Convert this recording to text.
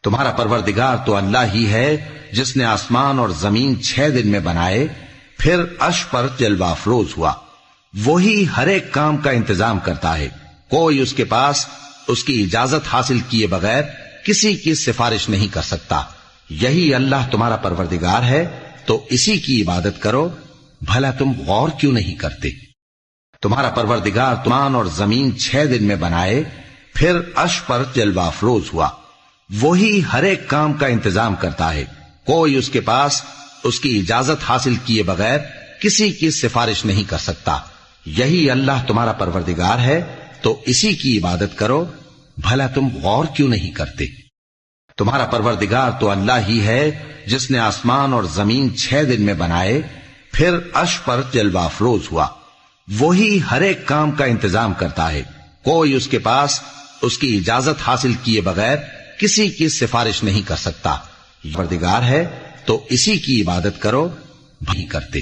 تمہارا پروردگار تو اللہ ہی ہے جس نے آسمان اور زمین 6 دن میں بنائے، پھر عرش پر جلوہ افروز ہوا۔ وہی ہر ایک کام کا انتظام کرتا ہے، کوئی اس کے پاس اس کی اجازت حاصل کیے بغیر کسی کی سفارش نہیں کر سکتا۔ یہی اللہ تمہارا پروردگار ہے، تو اسی کی عبادت کرو، بھلا تم غور کیوں نہیں کرتے؟ تمہارا پروردگار آسمان اور زمین 6 دن میں بنائے، پھر عرش پر جلوہ افروز ہوا۔ وہی ہر ایک کام کا انتظام کرتا ہے، کوئی اس کے پاس اس کی اجازت حاصل کیے بغیر کسی کی سفارش نہیں کر سکتا۔ یہی اللہ تمہارا پروردگار ہے، تو اسی کی عبادت کرو، بھلا تم غور کیوں نہیں کرتے؟ تمہارا پروردگار تو اللہ ہی ہے جس نے آسمان اور زمین 6 دن میں بنائے، پھر عرش پر جلوہ افروز ہوا۔ وہی ہر ایک کام کا انتظام کرتا ہے، کوئی اس کے پاس اس کی اجازت حاصل کیے بغیر کسی کی سفارش نہیں کر سکتا۔ پروردگار ہے، تو اسی کی عبادت کرو، نہیں کرتے۔